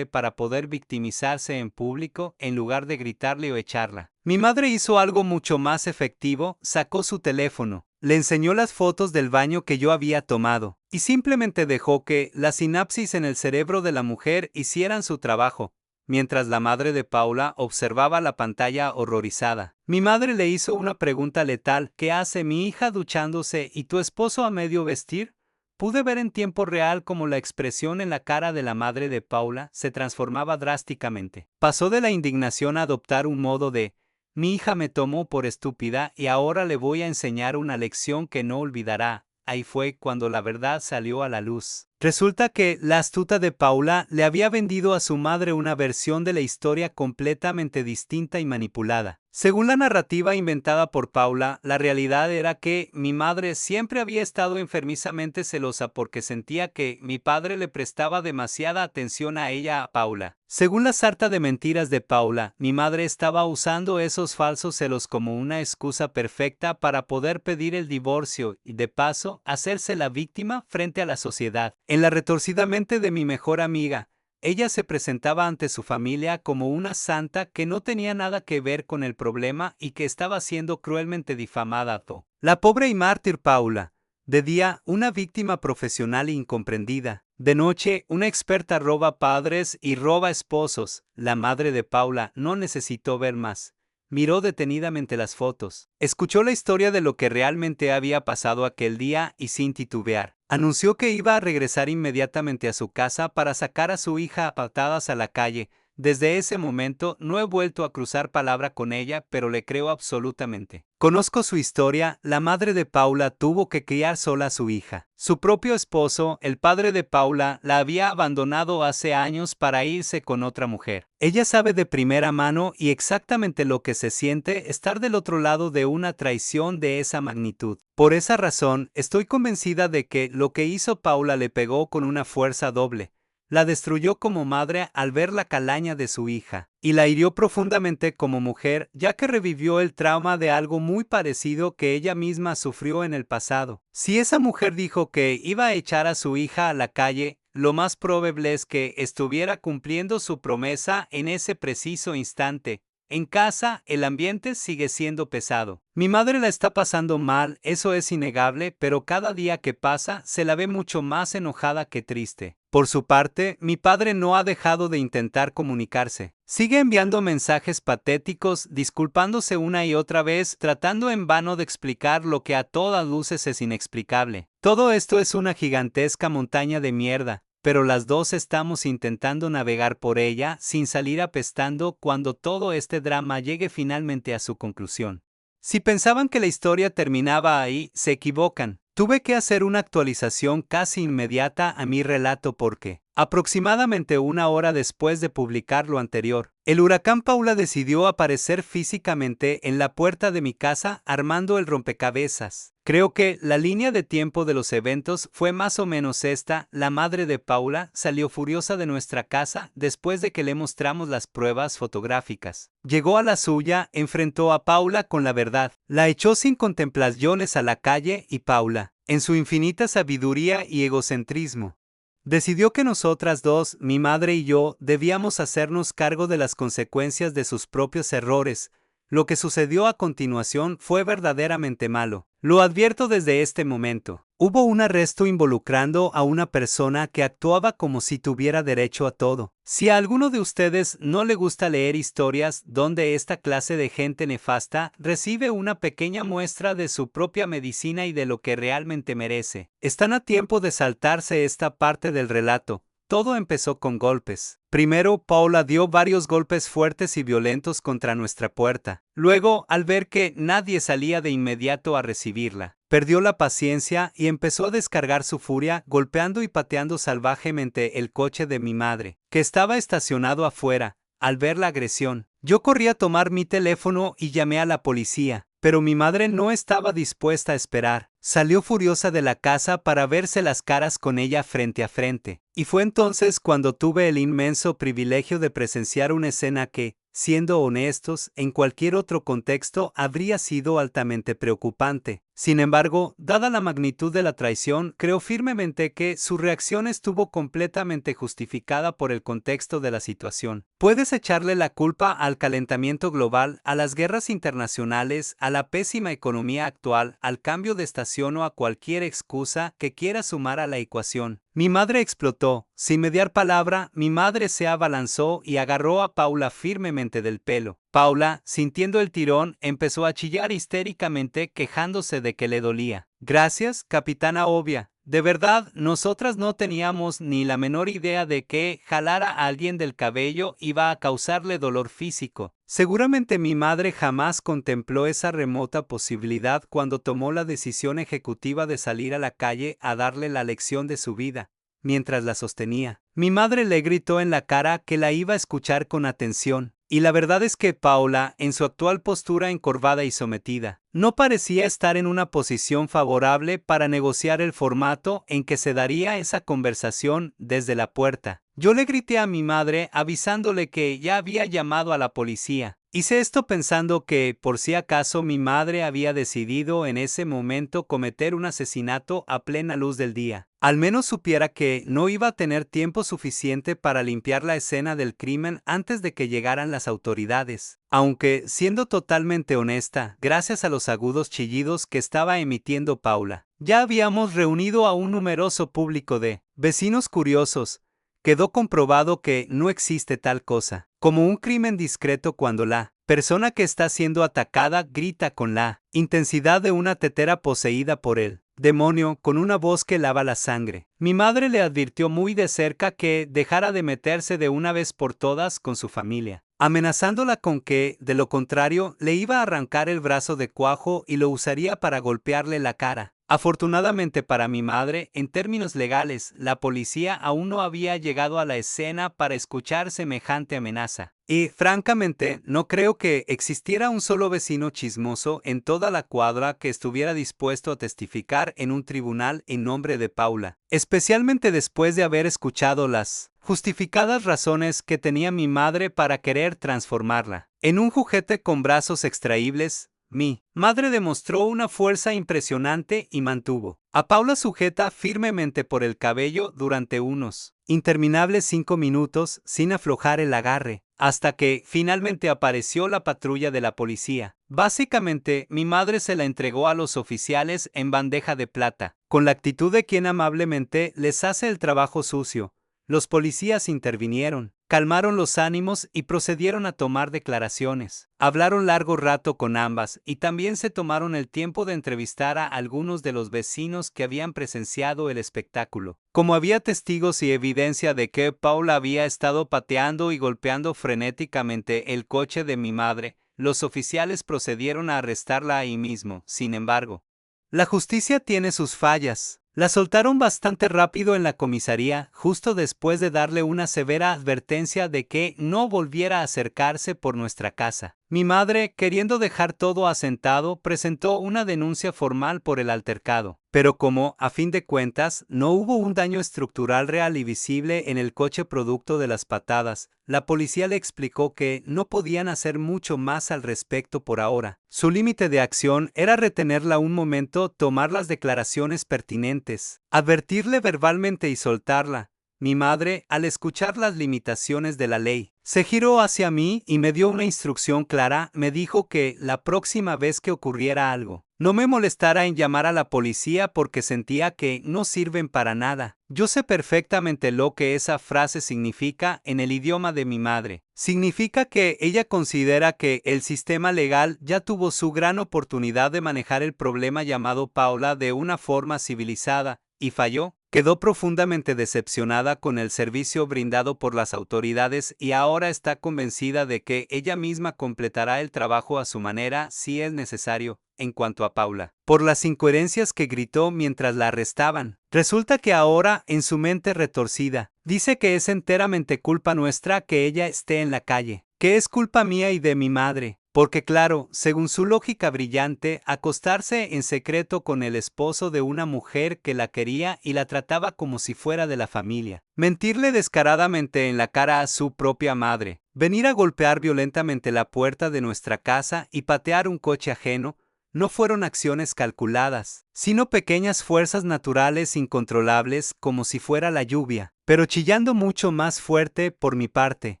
para poder victimizarse en público en lugar de gritarle o echarla. Mi madre hizo algo mucho más efectivo, sacó su teléfono, le enseñó las fotos del baño que yo había tomado, y simplemente dejó que las sinapsis en el cerebro de la mujer hicieran su trabajo, mientras la madre de Paula observaba la pantalla horrorizada. Mi madre le hizo una pregunta letal: ¿qué hace mi hija duchándose y tu esposo a medio vestir? Pude ver en tiempo real cómo la expresión en la cara de la madre de Paula se transformaba drásticamente. Pasó de la indignación a adoptar un modo de: mi hija me tomó por estúpida y ahora le voy a enseñar una lección que no olvidará. Ahí fue cuando la verdad salió a la luz. Resulta que la astuta de Paula le había vendido a su madre una versión de la historia completamente distinta y manipulada. Según la narrativa inventada por Paula, la realidad era que mi madre siempre había estado enfermizamente celosa porque sentía que mi padre le prestaba demasiada atención a ella, a Paula. Según la sarta de mentiras de Paula, mi madre estaba usando esos falsos celos como una excusa perfecta para poder pedir el divorcio y, de paso, hacerse la víctima frente a la sociedad. En la retorcida mente de mi mejor amiga, ella se presentaba ante su familia como una santa que no tenía nada que ver con el problema y que estaba siendo cruelmente difamada. La pobre y mártir Paula, de día una víctima profesional e incomprendida, de noche una experta roba padres y roba esposos. La madre de Paula no necesitó ver más. Miró detenidamente las fotos, escuchó la historia de lo que realmente había pasado aquel día y, sin titubear, anunció que iba a regresar inmediatamente a su casa para sacar a su hija a patadas a la calle. Desde ese momento no he vuelto a cruzar palabra con ella, pero le creo absolutamente. Conozco su historia. La madre de Paula tuvo que criar sola a su hija. Su propio esposo, el padre de Paula, la había abandonado hace años para irse con otra mujer. Ella sabe de primera mano y exactamente lo que se siente estar del otro lado de una traición de esa magnitud. Por esa razón, estoy convencida de que lo que hizo Paula le pegó con una fuerza doble. La destruyó como madre al ver la calaña de su hija, y la hirió profundamente como mujer, ya que revivió el trauma de algo muy parecido que ella misma sufrió en el pasado. Si esa mujer dijo que iba a echar a su hija a la calle, lo más probable es que estuviera cumpliendo su promesa en ese preciso instante. En casa, el ambiente sigue siendo pesado. Mi madre la está pasando mal, eso es innegable, pero cada día que pasa se la ve mucho más enojada que triste. Por su parte, mi padre no ha dejado de intentar comunicarse. Sigue enviando mensajes patéticos, disculpándose una y otra vez, tratando en vano de explicar lo que a todas luces es inexplicable. Todo esto es una gigantesca montaña de mierda, pero las dos estamos intentando navegar por ella sin salir apestando cuando todo este drama llegue finalmente a su conclusión. Si pensaban que la historia terminaba ahí, se equivocan. Tuve que hacer una actualización casi inmediata a mi relato porque, aproximadamente una hora después de publicar lo anterior, el huracán Paula decidió aparecer físicamente en la puerta de mi casa armando el rompecabezas. Creo que la línea de tiempo de los eventos fue más o menos esta. La madre de Paula salió furiosa de nuestra casa después de que le mostramos las pruebas fotográficas. Llegó a la suya, enfrentó a Paula con la verdad, la echó sin contemplaciones a la calle y Paula, en su infinita sabiduría y egocentrismo, decidió que nosotras dos, mi madre y yo, debíamos hacernos cargo de las consecuencias de sus propios errores. Lo que sucedió a continuación fue verdaderamente malo. Lo advierto desde este momento. Hubo un arresto involucrando a una persona que actuaba como si tuviera derecho a todo. Si a alguno de ustedes no le gusta leer historias donde esta clase de gente nefasta recibe una pequeña muestra de su propia medicina y de lo que realmente merece, están a tiempo de saltarse esta parte del relato. Todo empezó con golpes. Primero, Paula dio varios golpes fuertes y violentos contra nuestra puerta. Luego, al ver que nadie salía de inmediato a recibirla, perdió la paciencia y empezó a descargar su furia, golpeando y pateando salvajemente el coche de mi madre, que estaba estacionado afuera. Al ver la agresión, yo corrí a tomar mi teléfono y llamé a la policía, pero mi madre no estaba dispuesta a esperar. Salió furiosa de la casa para verse las caras con ella frente a frente. Y fue entonces cuando tuve el inmenso privilegio de presenciar una escena que, siendo honestos, en cualquier otro contexto habría sido altamente preocupante. Sin embargo, dada la magnitud de la traición, creo firmemente que su reacción estuvo completamente justificada por el contexto de la situación. Puedes echarle la culpa al calentamiento global, a las guerras internacionales, a la pésima economía actual, al cambio de estación o a cualquier excusa que quieras sumar a la ecuación. Mi madre explotó. Sin mediar palabra, mi madre se abalanzó y agarró a Paula firmemente del pelo. Paula, sintiendo el tirón, empezó a chillar histéricamente quejándose de que le dolía. Gracias, capitana obvia. De verdad, nosotras no teníamos ni la menor idea de que jalar a alguien del cabello iba a causarle dolor físico. Seguramente mi madre jamás contempló esa remota posibilidad cuando tomó la decisión ejecutiva de salir a la calle a darle la lección de su vida. Mientras la sostenía, mi madre le gritó en la cara que la iba a escuchar con atención. Y la verdad es que Paula, en su actual postura encorvada y sometida, no parecía estar en una posición favorable para negociar el formato en que se daría esa conversación desde la puerta. Yo le grité a mi madre avisándole que ya había llamado a la policía. Hice esto pensando que, por si acaso, mi madre había decidido en ese momento cometer un asesinato a plena luz del día. Al menos supiera que no iba a tener tiempo suficiente para limpiar la escena del crimen antes de que llegaran las autoridades. Aunque, siendo totalmente honesta, gracias a los agudos chillidos que estaba emitiendo Paula, ya habíamos reunido a un numeroso público de vecinos curiosos. Quedó comprobado que no existe tal cosa como un crimen discreto cuando la persona que está siendo atacada grita con la intensidad de una tetera poseída por el demonio con una voz que lava la sangre. Mi madre le advirtió muy de cerca que dejara de meterse de una vez por todas con su familia, amenazándola con que, de lo contrario, le iba a arrancar el brazo de cuajo y lo usaría para golpearle la cara. Afortunadamente para mi madre, en términos legales, la policía aún no había llegado a la escena para escuchar semejante amenaza. Y, francamente, no creo que existiera un solo vecino chismoso en toda la cuadra que estuviera dispuesto a testificar en un tribunal en nombre de Paula, especialmente después de haber escuchado las justificadas razones que tenía mi madre para querer transformarla en un juguete con brazos extraíbles. Mi madre demostró una fuerza impresionante y mantuvo a Paula sujeta firmemente por el cabello durante unos interminables 5 minutos sin aflojar el agarre, hasta que finalmente apareció la patrulla de la policía. Básicamente, mi madre se la entregó a los oficiales en bandeja de plata, con la actitud de quien amablemente les hace el trabajo sucio. Los policías intervinieron, calmaron los ánimos y procedieron a tomar declaraciones. Hablaron largo rato con ambas y también se tomaron el tiempo de entrevistar a algunos de los vecinos que habían presenciado el espectáculo. Como había testigos y evidencia de que Paula había estado pateando y golpeando frenéticamente el coche de mi madre, los oficiales procedieron a arrestarla ahí mismo. Sin embargo, la justicia tiene sus fallas. La soltaron bastante rápido en la comisaría, justo después de darle una severa advertencia de que no volviera a acercarse por nuestra casa. Mi madre, queriendo dejar todo asentado, presentó una denuncia formal por el altercado. Pero como, a fin de cuentas, no hubo un daño estructural real y visible en el coche producto de las patadas, la policía le explicó que no podían hacer mucho más al respecto por ahora. Su límite de acción era retenerla un momento, tomar las declaraciones pertinentes, advertirle verbalmente y soltarla. Mi madre, al escuchar las limitaciones de la ley, se giró hacia mí y me dio una instrucción clara. Me dijo que, la próxima vez que ocurriera algo, no me molestara en llamar a la policía porque sentía que no sirven para nada. Yo sé perfectamente lo que esa frase significa en el idioma de mi madre. Significa que ella considera que el sistema legal ya tuvo su gran oportunidad de manejar el problema llamado Paula de una forma civilizada, y falló. Quedó profundamente decepcionada con el servicio brindado por las autoridades y ahora está convencida de que ella misma completará el trabajo a su manera si es necesario. En cuanto a Paula, por las incoherencias que gritó mientras la arrestaban, resulta que ahora, en su mente retorcida, dice que es enteramente culpa nuestra que ella esté en la calle, que es culpa mía y de mi madre. Porque claro, según su lógica brillante, acostarse en secreto con el esposo de una mujer que la quería y la trataba como si fuera de la familia, mentirle descaradamente en la cara a su propia madre, venir a golpear violentamente la puerta de nuestra casa y patear un coche ajeno, no fueron acciones calculadas, sino pequeñas fuerzas naturales incontrolables como si fuera la lluvia, pero chillando mucho más fuerte por mi parte.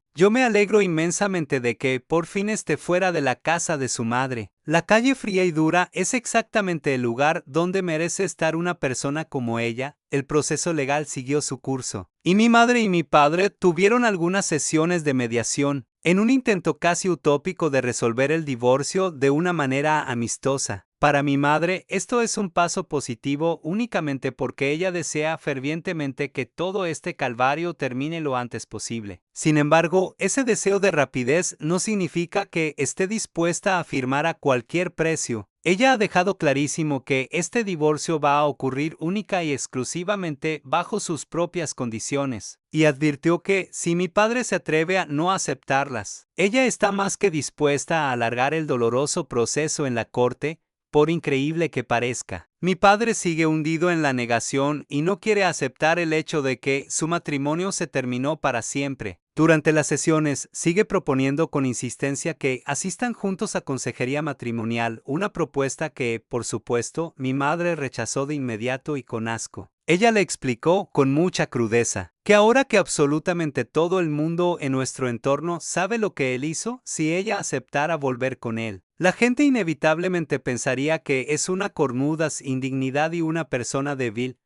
Yo me alegro inmensamente de que por fin esté fuera de la casa de su madre. La calle fría y dura es exactamente el lugar donde merece estar una persona como ella. El proceso legal siguió su curso, y mi madre y mi padre tuvieron algunas sesiones de mediación, en un intento casi utópico de resolver el divorcio de una manera amistosa. Para mi madre, esto es un paso positivo únicamente porque ella desea fervientemente que todo este calvario termine lo antes posible. Sin embargo, ese deseo de rapidez no significa que esté dispuesta a firmar a cualquier precio. Ella ha dejado clarísimo que este divorcio va a ocurrir única y exclusivamente bajo sus propias condiciones, y advirtió que, si mi padre se atreve a no aceptarlas, ella está más que dispuesta a alargar el doloroso proceso en la corte, por increíble que parezca. Mi padre sigue hundido en la negación y no quiere aceptar el hecho de que su matrimonio se terminó para siempre. Durante las sesiones, sigue proponiendo con insistencia que asistan juntos a consejería matrimonial, una propuesta que, por supuesto, mi madre rechazó de inmediato y con asco. Ella le explicó con mucha crudeza que ahora que absolutamente todo el mundo en nuestro entorno sabe lo que él hizo, si ella aceptara volver con él, la gente inevitablemente pensaría que es una cornuda indignidad y una persona débil.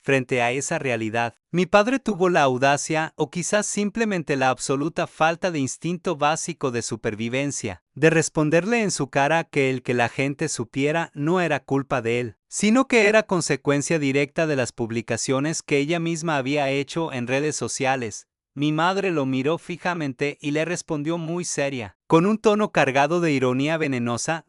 Frente a esa realidad, mi padre tuvo la audacia, o quizás simplemente la absoluta falta de instinto básico de supervivencia, de responderle en su cara que el que la gente supiera no era culpa de él, sino que era consecuencia directa de las publicaciones que ella misma había hecho en redes sociales. Mi madre lo miró fijamente y le respondió muy seria, con un tono cargado de ironía venenosa: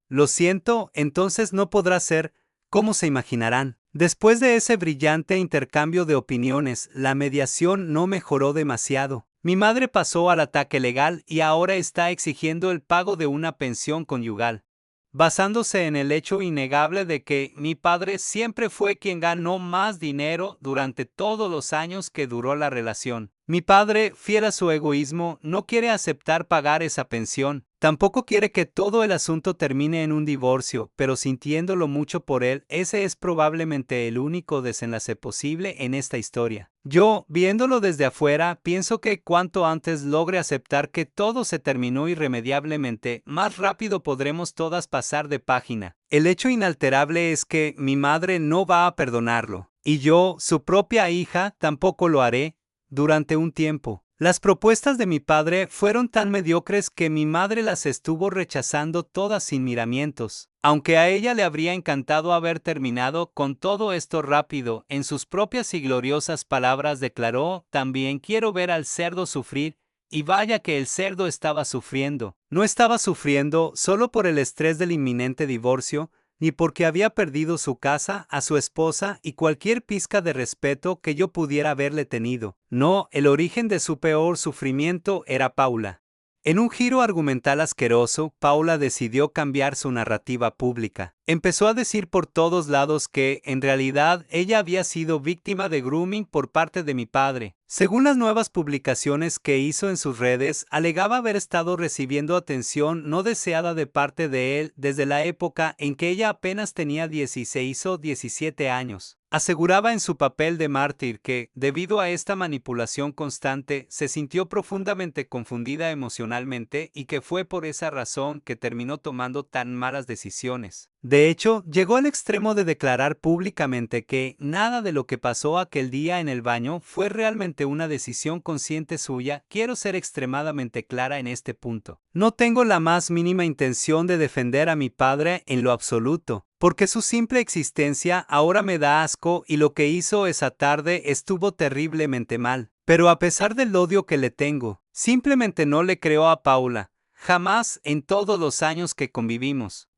lo siento, entonces no podrá ser, como se imaginarán. Después de ese brillante intercambio de opiniones, la mediación no mejoró demasiado. Mi madre pasó al ataque legal y ahora está exigiendo el pago de una pensión conyugal, basándose en el hecho innegable de que mi padre siempre fue quien ganó más dinero durante todos los años que duró la relación. Mi padre, fiel a su egoísmo, no quiere aceptar pagar esa pensión. Tampoco quiere que todo el asunto termine en un divorcio, pero sintiéndolo mucho por él, ese es probablemente el único desenlace posible en esta historia. Yo, viéndolo desde afuera, pienso que cuanto antes logre aceptar que todo se terminó irremediablemente, más rápido podremos todas pasar de página. El hecho inalterable es que mi madre no va a perdonarlo, y yo, su propia hija, tampoco lo haré, durante un tiempo. Las propuestas de mi padre fueron tan mediocres que mi madre las estuvo rechazando todas sin miramientos. Aunque a ella le habría encantado haber terminado con todo esto rápido, en sus propias y gloriosas palabras declaró: también quiero ver al cerdo sufrir, Y vaya que el cerdo estaba sufriendo. No estaba sufriendo solo por el estrés del inminente divorcio, ni porque había perdido su casa, a su esposa y cualquier pizca de respeto que yo pudiera haberle tenido. No, el origen de su peor sufrimiento era Paula. En un giro argumental asqueroso, Paula decidió cambiar su narrativa pública. Empezó a decir por todos lados que, en realidad, ella había sido víctima de grooming por parte de mi padre. Según las nuevas publicaciones que hizo en sus redes, alegaba haber estado recibiendo atención no deseada de parte de él desde la época en que ella apenas tenía 16 o 17 años. Aseguraba en su papel de mártir que, debido a esta manipulación constante, se sintió profundamente confundida emocionalmente y que fue por esa razón que terminó tomando tan malas decisiones. De hecho, llegó al extremo de declarar públicamente que nada de lo que pasó aquel día en el baño fue realmente una decisión consciente suya. Quiero ser extremadamente clara en este punto. No tengo la más mínima intención de defender a mi padre en lo absoluto, porque su simple existencia ahora me da asco y lo que hizo esa tarde estuvo terriblemente mal. Pero a pesar del odio que le tengo, simplemente no le creo a Paula. Jamás en todos los años que convivimos.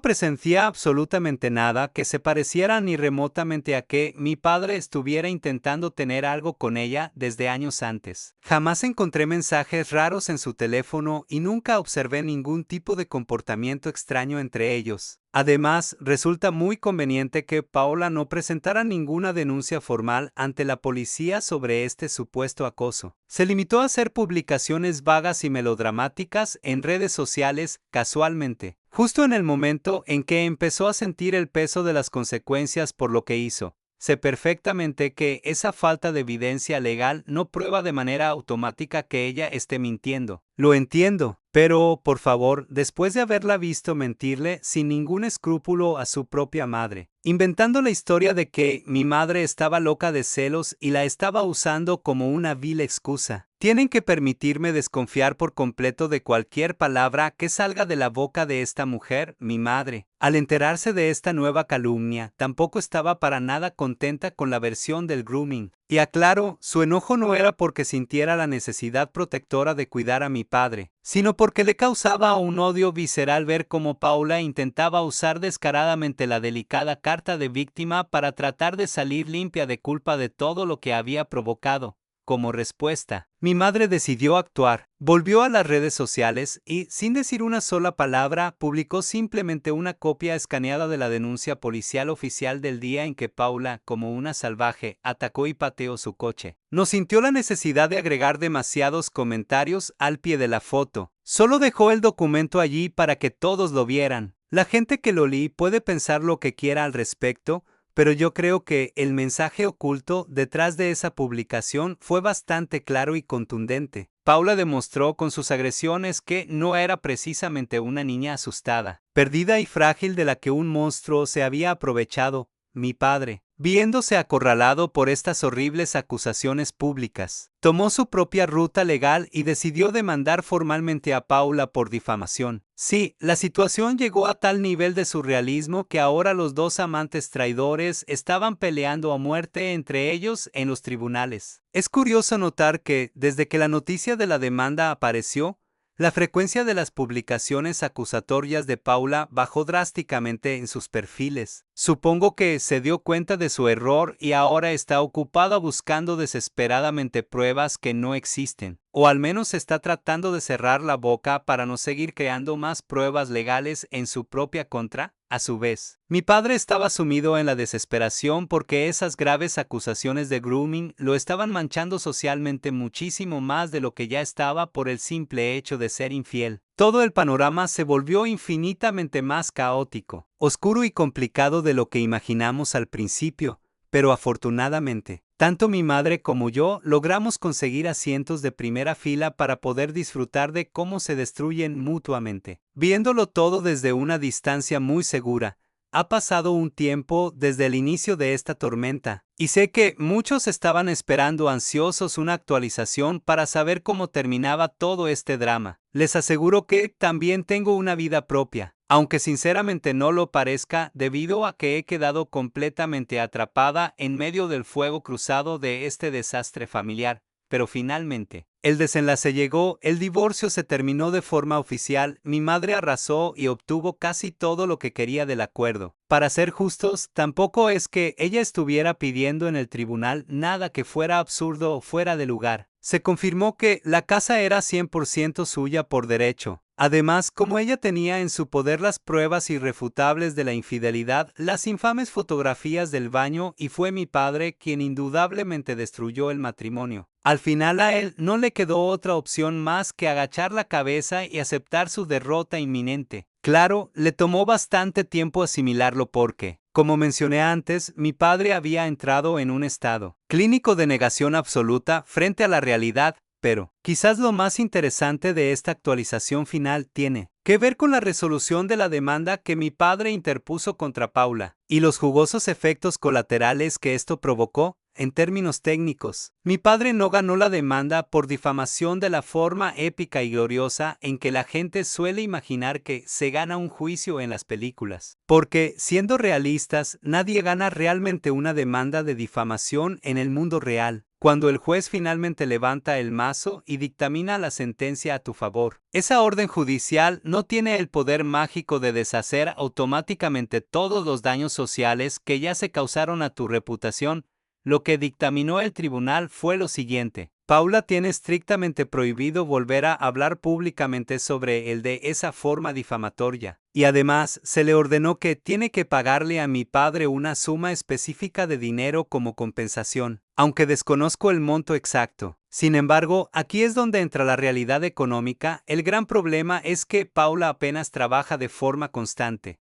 Presencié absolutamente nada que se pareciera ni remotamente a que mi padre estuviera intentando tener algo con ella desde años antes. Jamás encontré mensajes raros en su teléfono y nunca observé ningún tipo de comportamiento extraño entre ellos. Además, resulta muy conveniente que Paula no presentara ninguna denuncia formal ante la policía sobre este supuesto acoso. Se limitó a hacer publicaciones vagas y melodramáticas en redes sociales casualmente, justo en el momento en que empezó a sentir el peso de las consecuencias por lo que hizo. Sé perfectamente que esa falta de evidencia legal no prueba de manera automática que ella esté mintiendo. Lo entiendo, pero, por favor, después de haberla visto mentirle sin ningún escrúpulo a su propia madre, inventando la historia de que mi madre estaba loca de celos y la estaba usando como una vil excusa, tienen que permitirme desconfiar por completo de cualquier palabra que salga de la boca de esta mujer, mi madre. Al enterarse de esta nueva calumnia, tampoco estaba para nada contenta con la versión del grooming. Y aclaro, su enojo no era porque sintiera la necesidad protectora de cuidar a mi padre, sino porque le causaba un odio visceral ver cómo Paula intentaba usar descaradamente la delicada carta de víctima para tratar de salir limpia de culpa de todo lo que había provocado. Como respuesta, mi madre decidió actuar. Volvió a las redes sociales y, sin decir una sola palabra, publicó simplemente una copia escaneada de la denuncia policial oficial del día en que Paula, como una salvaje, atacó y pateó su coche. No sintió la necesidad de agregar demasiados comentarios al pie de la foto. Solo dejó el documento allí para que todos lo vieran. La gente que lo lee puede pensar lo que quiera al respecto, pero yo creo que el mensaje oculto detrás de esa publicación fue bastante claro y contundente. Paula demostró con sus agresiones que no era precisamente una niña asustada, perdida y frágil de la que un monstruo se había aprovechado. Mi padre, viéndose acorralado por estas horribles acusaciones públicas, tomó su propia ruta legal y decidió demandar formalmente a Paula por difamación. Sí, la situación llegó a tal nivel de surrealismo que ahora los dos amantes traidores estaban peleando a muerte entre ellos en los tribunales. Es curioso notar que, desde que la noticia de la demanda apareció, la frecuencia de las publicaciones acusatorias de Paula bajó drásticamente en sus perfiles. Supongo que se dio cuenta de su error y ahora está ocupada buscando desesperadamente pruebas que no existen. O al menos está tratando de cerrar la boca para no seguir creando más pruebas legales en su propia contra. A su vez, mi padre estaba sumido en la desesperación porque esas graves acusaciones de grooming lo estaban manchando socialmente muchísimo más de lo que ya estaba por el simple hecho de ser infiel. Todo el panorama se volvió infinitamente más caótico, oscuro y complicado de lo que imaginamos al principio, pero afortunadamente, tanto mi madre como yo logramos conseguir asientos de primera fila para poder disfrutar de cómo se destruyen mutuamente. Viéndolo todo desde una distancia muy segura, ha pasado un tiempo desde el inicio de esta tormenta, y sé que muchos estaban esperando ansiosos una actualización para saber cómo terminaba todo este drama. Les aseguro que también tengo una vida propia, aunque sinceramente no lo parezca debido a que he quedado completamente atrapada en medio del fuego cruzado de este desastre familiar. Pero finalmente, el desenlace llegó, el divorcio se terminó de forma oficial, mi madre arrasó y obtuvo casi todo lo que quería del acuerdo. Para ser justos, tampoco es que ella estuviera pidiendo en el tribunal nada que fuera absurdo o fuera de lugar. Se confirmó que la casa era 100% suya por derecho. Además, como ella tenía en su poder las pruebas irrefutables de la infidelidad, las infames fotografías del baño, y fue mi padre quien indudablemente destruyó el matrimonio. Al final a él no le quedó otra opción más que agachar la cabeza y aceptar su derrota inminente. Claro, le tomó bastante tiempo asimilarlo porque, como mencioné antes, mi padre había entrado en un estado clínico de negación absoluta frente a la realidad. Pero, quizás lo más interesante de esta actualización final tiene que ver con la resolución de la demanda que mi padre interpuso contra Paula, y los jugosos efectos colaterales que esto provocó. En términos técnicos, mi padre no ganó la demanda por difamación de la forma épica y gloriosa en que la gente suele imaginar que se gana un juicio en las películas. Porque, siendo realistas, nadie gana realmente una demanda de difamación en el mundo real. Cuando el juez finalmente levanta el mazo y dictamina la sentencia a tu favor, esa orden judicial no tiene el poder mágico de deshacer automáticamente todos los daños sociales que ya se causaron a tu reputación. Lo que dictaminó el tribunal fue lo siguiente: Paula tiene estrictamente prohibido volver a hablar públicamente sobre él de esa forma difamatoria. Y además, se le ordenó que tiene que pagarle a mi padre una suma específica de dinero como compensación, aunque desconozco el monto exacto. Sin embargo, aquí es donde entra la realidad económica. El gran problema es que Paula apenas trabaja de forma constante.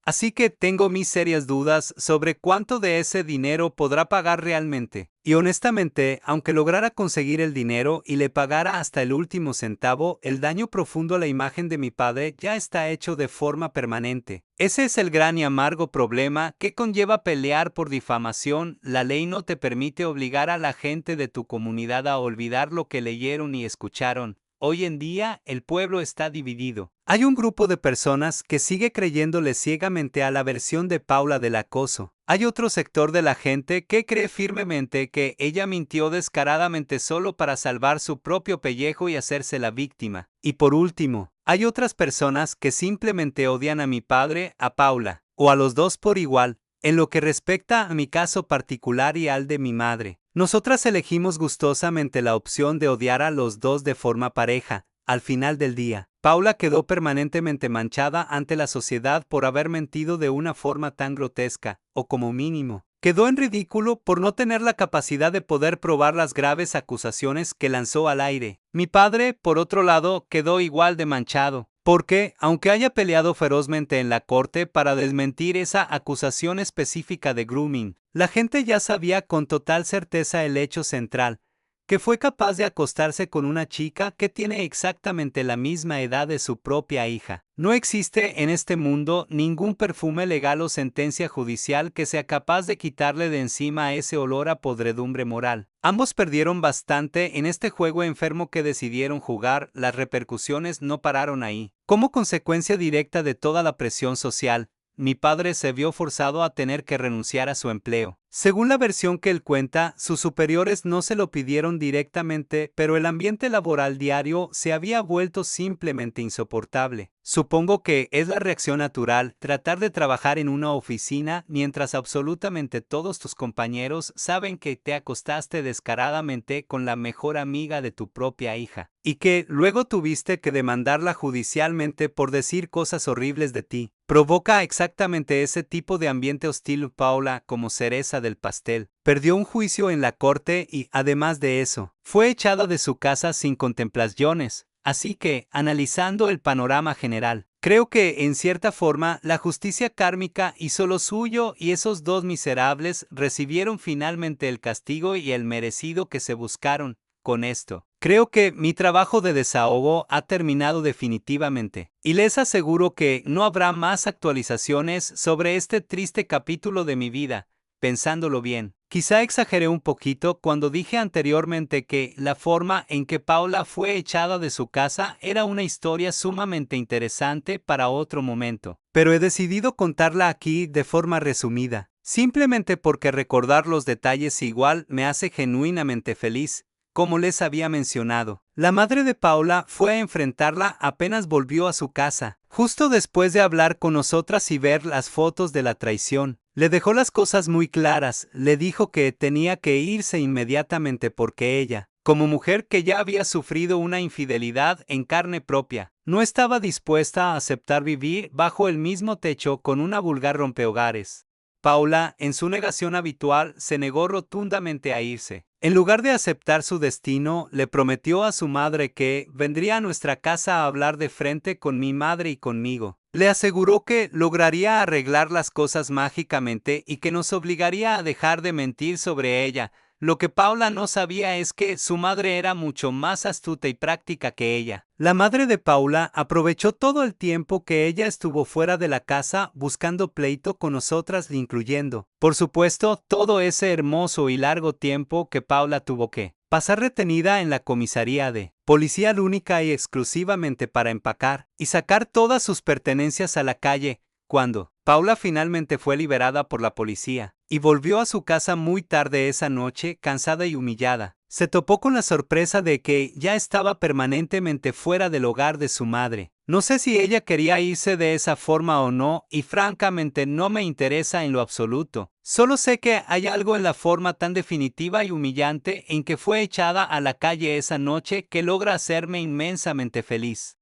Así que tengo mis serias dudas sobre cuánto de ese dinero podrá pagar realmente. Y honestamente, aunque lograra conseguir el dinero y le pagara hasta el último centavo, el daño profundo a la imagen de mi padre ya está hecho de forma permanente. Ese es el gran y amargo problema que conlleva pelear por difamación. La ley no te permite obligar a la gente de tu comunidad a olvidar lo que leyeron y escucharon. Hoy en día, el pueblo está dividido. Hay un grupo de personas que sigue creyéndole ciegamente a la versión de Paula del acoso. Hay otro sector de la gente que cree firmemente que ella mintió descaradamente solo para salvar su propio pellejo y hacerse la víctima. Y por último, hay otras personas que simplemente odian a mi padre, a Paula, o a los dos por igual. En lo que respecta a mi caso particular y al de mi madre, nosotras elegimos gustosamente la opción de odiar a los dos de forma pareja. Al final del día, Paula quedó permanentemente manchada ante la sociedad por haber mentido de una forma tan grotesca, o como mínimo, quedó en ridículo por no tener la capacidad de poder probar las graves acusaciones que lanzó al aire. Mi padre, por otro lado, quedó igual de manchado. Porque, aunque haya peleado ferozmente en la corte para desmentir esa acusación específica de grooming, la gente ya sabía con total certeza el hecho central, que fue capaz de acostarse con una chica que tiene exactamente la misma edad de su propia hija. No existe en este mundo ningún perfume legal o sentencia judicial que sea capaz de quitarle de encima ese olor a podredumbre moral. Ambos perdieron bastante en este juego enfermo que decidieron jugar. Las repercusiones no pararon ahí. Como consecuencia directa de toda la presión social, mi padre se vio forzado a tener que renunciar a su empleo. Según la versión que él cuenta, sus superiores no se lo pidieron directamente, pero el ambiente laboral diario se había vuelto simplemente insoportable. Supongo que es la reacción natural tratar de trabajar en una oficina mientras absolutamente todos tus compañeros saben que te acostaste descaradamente con la mejor amiga de tu propia hija, y que luego tuviste que demandarla judicialmente por decir cosas horribles de ti. Provoca exactamente ese tipo de ambiente hostil. Paula, como cereza del pastel, perdió un juicio en la corte y, además de eso, fue echada de su casa sin contemplaciones. Así que, analizando el panorama general, creo que, en cierta forma, la justicia kármica hizo lo suyo y esos dos miserables recibieron finalmente el castigo y el merecido que se buscaron. Con esto, creo que mi trabajo de desahogo ha terminado definitivamente, y les aseguro que no habrá más actualizaciones sobre este triste capítulo de mi vida. Pensándolo bien, quizá exageré un poquito cuando dije anteriormente que la forma en que Paula fue echada de su casa era una historia sumamente interesante para otro momento, pero he decidido contarla aquí de forma resumida, simplemente porque recordar los detalles igual me hace genuinamente feliz. como les había mencionado. La madre de Paula fue a enfrentarla apenas volvió a su casa, justo después de hablar con nosotras y ver las fotos de la traición. Le dejó las cosas muy claras, le dijo que tenía que irse inmediatamente porque ella, como mujer que ya había sufrido una infidelidad en carne propia, no estaba dispuesta a aceptar vivir bajo el mismo techo con una vulgar rompehogares. Paula, en su negación habitual, se negó rotundamente a irse. En lugar de aceptar su destino, le prometió a su madre que vendría a nuestra casa a hablar de frente con mi madre y conmigo. Le aseguró que lograría arreglar las cosas mágicamente y que nos obligaría a dejar de mentir sobre ella. Lo que Paula no sabía es que su madre era mucho más astuta y práctica que ella. La madre de Paula aprovechó todo el tiempo que ella estuvo fuera de la casa buscando pleito con nosotras, incluyendo, por supuesto, todo ese hermoso y largo tiempo que Paula tuvo que pasar retenida en la comisaría de policía única y exclusivamente para empacar y sacar todas sus pertenencias a la calle. Cuando Paula finalmente fue liberada por la policía y volvió a su casa muy tarde esa noche, cansada y humillada, se topó con la sorpresa de que ya estaba permanentemente fuera del hogar de su madre. No sé si ella quería irse de esa forma o no, y francamente no me interesa en lo absoluto. Solo sé que hay algo en la forma tan definitiva y humillante en que fue echada a la calle esa noche que logra hacerme inmensamente feliz.